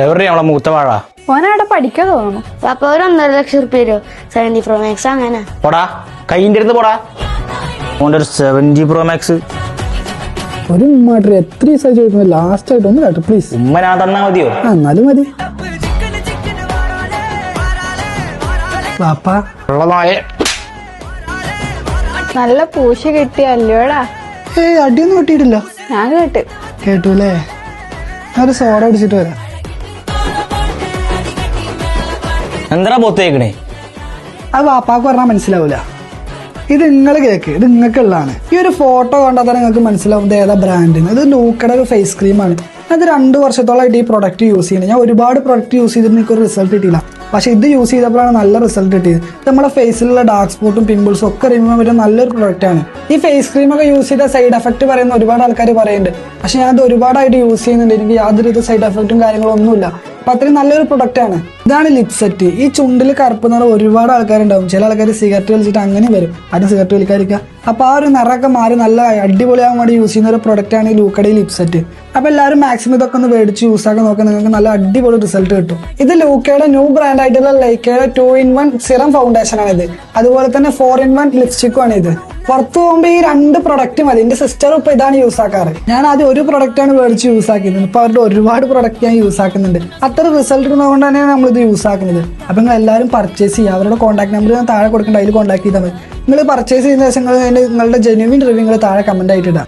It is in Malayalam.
എവിടെയാ നമ്മളെ മൂത്ത വാഴ? ഓനവിടെ പഠിക്കാൻ തോന്നുന്നു. പാപ്പ ഒരു 1.5 ലക്ഷം രൂപ 70 Pro Max അങ്ങനെ. പോടാ, കൈൻ്റെ അടുത്ത് പോടാ. ഓൻ്റെ ഒരു 70 Pro Max. ഒരു ഉമ്മാട്ടർ എത്ര ദിവസമായി ചോദിക്കുന്നു, ലാസ്റ്റ് ആയിട്ട് ഒന്ന് കേട്ടോ പ്ലീസ്. ഉമ്മ ഞാൻ തന്നാ മതിയോ? എന്നാലും മതി. പാപ്പ ഉള്ള നായ. നല്ല പൂശ കിട്ടിയല്ലോടാ. അടിയൊന്നും കിട്ടിയിട്ടില്ല. ഞാൻ കേട്ടു അല്ലേ? ഞാനൊരു സോഡ അടിച്ചിട്ട് വരാം. എന്താ പൊത്തേക്കണേ? അത് വാപ്പാക്ക് പറഞ്ഞാൽ മനസ്സിലാവൂല. ഇത് നിങ്ങൾ കേക്ക്, ഇത് നിങ്ങൾക്കുള്ളതാണ്. ഈ ഒരു ഫോട്ടോ കണ്ടാൽ തന്നെ നിങ്ങൾക്ക് മനസ്സിലാവും ഇത് ഏതാ ബ്രാൻഡിന്. ഇത് ലൂക്കയുടെ ഒരു ഫേസ് ക്രീമാണ്. അത് 2 വർഷത്തോളമായിട്ട് ഈ പ്രൊഡക്റ്റ് യൂസ് ചെയ്യുന്നത്. ഞാൻ ഒരുപാട് പ്രൊഡക്റ്റ് യൂസ് ചെയ്തിട്ട് എനിക്കൊരു റിസൾട്ട് കിട്ടിയില്ല. പക്ഷേ ഇത് യൂസ് ചെയ്തപ്പോഴാണ് നല്ല റിസൾട്ട് കിട്ടിയത്. ഇത് നമ്മുടെ ഫേസിലുള്ള ഡാർക്ക് സ്പോട്ടും പിമ്പിൾസും ഒക്കെ റിമൂവ് ചെയ്യാൻ പറ്റുന്ന നല്ലൊരു പ്രൊഡക്റ്റാണ്. ഈ ഫേസ് ക്രീമൊക്കെ യൂസ് ചെയ്ത സൈഡ് എഫക്റ്റ് പറയുന്ന ഒരുപാട് ആൾക്കാർ പറയുന്നുണ്ട്. പക്ഷേ ഞാനത് ഒരുപാടായിട്ട് യൂസ് ചെയ്യുന്നുണ്ട്. എനിക്ക് യാതൊരു സൈഡ് എഫക്റ്റും കാര്യങ്ങളും ഒന്നുമില്ല. അപ്പം അത്രയും നല്ലൊരു പ്രൊഡക്റ്റാണ്. ഇതാണ് ലിപ്സെറ്റ്. ഈ ചുണ്ടിൽ കറുപ്പ് നിറം ഒരുപാട് ആൾക്കാരുണ്ടാവും. ചില ആൾക്കാർ സിഗരറ്റ് വലിച്ചിട്ട് അങ്ങനെ വരും. ആരും സിഗരറ്റ് വലിക്കാതിരിക്കുക. അപ്പോൾ ആ ഒരു നിറമൊക്കെ മാറി നല്ല അടിപൊളിയാകാൻ വേണ്ടി യൂസ് ചെയ്യുന്ന ഒരു പ്രൊഡക്റ്റാണ് ഈ ലൂക്കയുടെ ലിപ്സെറ്റ്. അപ്പോൾ എല്ലാവരും മാക്സിമം ഇതൊക്കെ ഒന്ന് മേടിച്ച് യൂസ് ആക്കാൻ നോക്കാൻ നിങ്ങൾക്ക് നല്ല അടിപൊളി റിസൾട്ട് കിട്ടും. ഇത് ലൂക്കയുടെ ന്യൂ ബ്രാൻഡ് ആയിട്ടുള്ള ലൈക്കയുടെ 2-in-1 സിറം ഫൗണ്ടേഷൻ ആണ് ഇത്. അതുപോലെ തന്നെ 4-in-1 ലിപ്സ്റ്റിക്കും ആണ് ഇത്. പുറത്ത് പോകുമ്പോൾ ഈ 2 പ്രൊഡക്റ്റ് മതി. എന്റെ സിസ്റ്റർ ഇപ്പൊ ഇതാണ് യൂസ് ആക്കാറ്. ഞാൻ ആദ്യം ഒരു പ്രൊഡക്റ്റാണ് മേടിച്ച് യൂസ് ആക്കിയത്. ഇപ്പൊ അവരുടെ ഒരുപാട് പ്രൊഡക്റ്റ് ഞാൻ യൂസ് ആക്കുന്നുണ്ട്. അത്ര റിസൾട്ട് കിട്ടുന്നതുകൊണ്ട് തന്നെയാണ് നമ്മളിത് യൂസ് ആക്കുന്നത്. അപ്പൊ നിങ്ങൾ എല്ലാവരും പർച്ചേസ് ചെയ്യുക. അവരുടെ കോൺടാക്ട് നമ്പർ ഞാൻ താഴെ കൊടുക്കേണ്ട, അതിൽ കോൺടാക്ട് ചെയ്താൽ മതി. നിങ്ങൾ പർച്ചേസ് ചെയ്യുന്ന ശേഷം നിങ്ങളുടെ ജെന്യുവിൻ റിവ്യൂ നിങ്ങൾ താഴെ കമന്റ് ആയിട്ട് ഇടാം.